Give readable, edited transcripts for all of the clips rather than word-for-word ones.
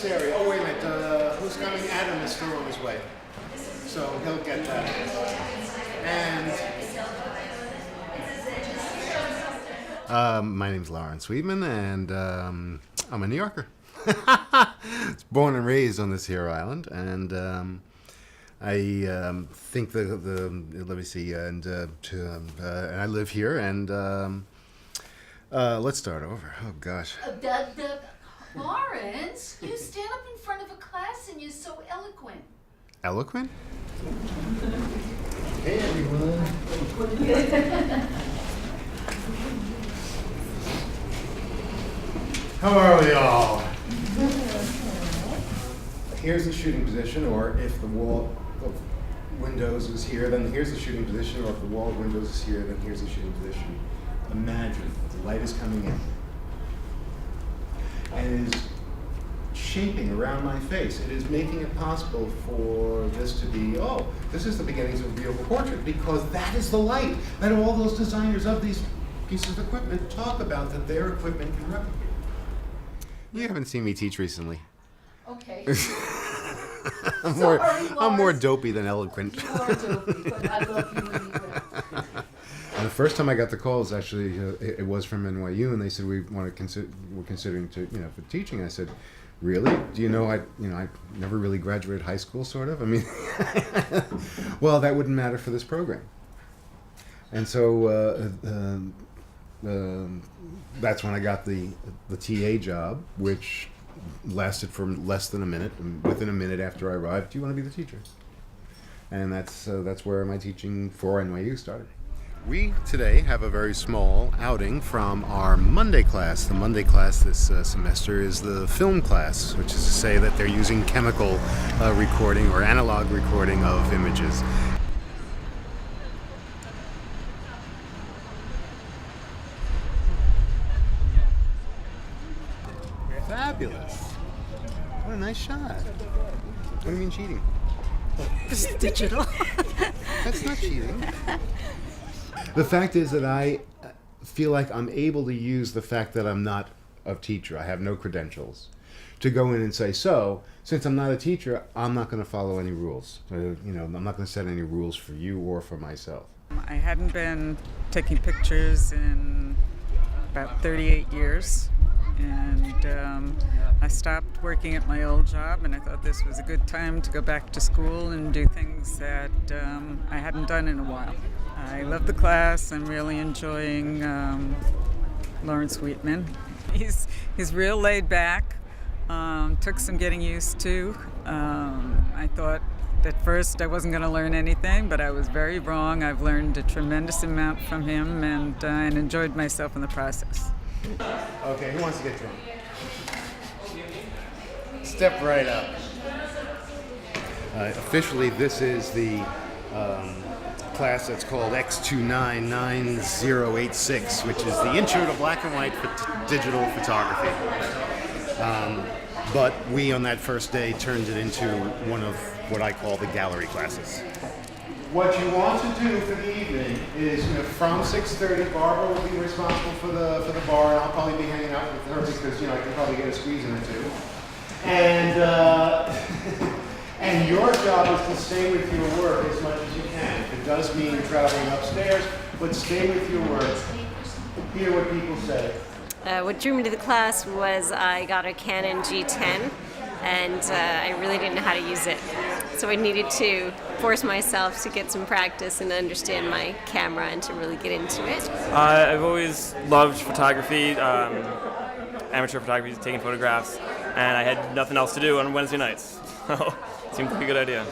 this area. Oh, wait a minute. Who's coming? Adam is still on his way. So he'll get that. And my name's Lawrence Wheatman, and I'm a New Yorker. Born and raised on this here island, and I think let me see, and I live here, and let's start over. Oh gosh. Lawrence, you stand up in front of a class and you're so eloquent. Eloquent? Hey everyone. How are we all? Here's the shooting position, or if the wall of windows is here, then here's the shooting position, or if the wall of windows is here, then here's the shooting position. Imagine the light is coming in and it is shaping around my face. It is making it possible for this to be, oh, this is the beginnings of a beautiful portrait, because that is the light that all those designers of these pieces of equipment talk about, that their equipment can replicate. You haven't seen me teach recently. Okay. I'm more dopey than eloquent. You are dopey, but I love you anyway. And the first time I got the call was actually it was from NYU, and they said we're considering to for teaching. I said, really? Do you know I never really graduated high school, sort of. I mean, well, that wouldn't matter for this program. And so that's when I got the TA job, which lasted for less than a minute. And within a minute after I arrived, do you want to be the teacher? And that's where my teaching for NYU started. We today have a very small outing from our Monday class. The Monday class this semester is the film class, which is to say that they're using chemical recording or analog recording of images. Fabulous. What a nice shot. What do you mean cheating? It's digital. That's not cheating. The fact is that I feel like I'm able to use the fact that I'm not a teacher, I have no credentials, to go in and say, so, since I'm not a teacher, I'm not going to follow any rules. I'm not going to set any rules for you or for myself. I hadn't been taking pictures in about 38 years, and I stopped working at my old job, and I thought this was a good time to go back to school and do things that I hadn't done in a while. I love the class. I'm really enjoying Lawrence Wheatman. He's real laid back. Took some getting used to. I thought at first I wasn't going to learn anything, but I was very wrong. I've learned a tremendous amount from him, and enjoyed myself in the process. Okay, who wants to get drunk? Step right up. Officially, this is the class that's called X299086, which is the Intro to Black and White Digital Photography. But we, on that first day, turned it into one of what I call the gallery classes. What you want to do for the evening is, from 6:30, Barbara will be responsible for the bar, and I'll probably be hanging out with her because, I can probably get a squeeze in or two. And and your job is to stay with your work as much as you can. If it does mean traveling upstairs, but stay with your work. Hear what people say. What drew me to the class was I got a Canon G10, and I really didn't know how to use it. So I needed to force myself to get some practice and understand my camera and to really get into it. I've always loved photography, amateur photography, taking photographs, and I had nothing else to do on Wednesday nights. So it seemed like a good idea.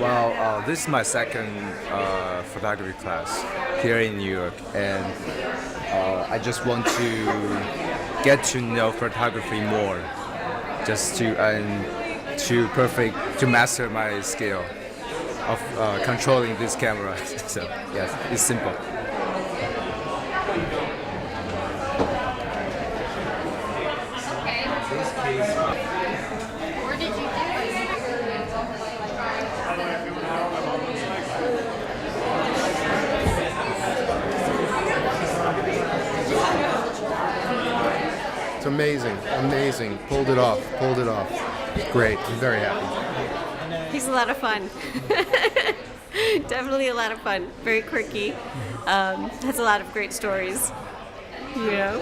Well, this is my second photography class here in New York, and I just want to get to know photography more, just to master my skill of controlling this camera. So yes, it's simple. Where did you do So amazing, amazing. Pulled it off. Great. I'm very happy. He's a lot of fun. Definitely a lot of fun. Very quirky. Has a lot of great stories. You know?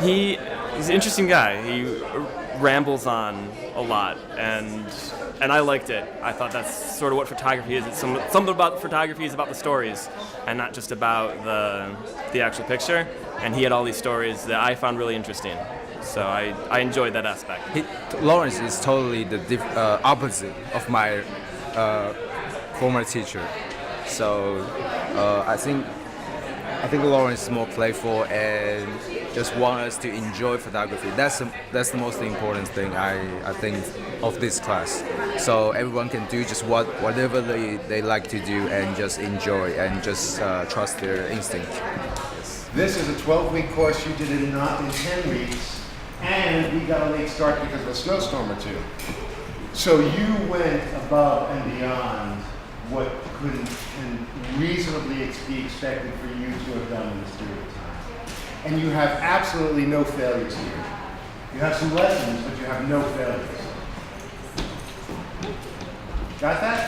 He's an interesting guy. He rambles on a lot, and I liked it. I thought that's sort of what photography is. It's something about photography is about the stories, and not just about the actual picture. And he had all these stories that I found really interesting. So I enjoyed that aspect. Lawrence is totally the opposite of my former teacher. So I think Lawrence is more playful and just want us to enjoy photography. That's the most important thing I think of this class. So everyone can do just whatever they like to do and just enjoy and just trust their instinct. This is a 12-week course. You did it in 10 weeks. And we got a late start because of a snowstorm or two. So you went above and beyond what can reasonably be expected for you to have done in this period of time. And you have absolutely no failures here. You have some lessons, but you have no failures. Got that?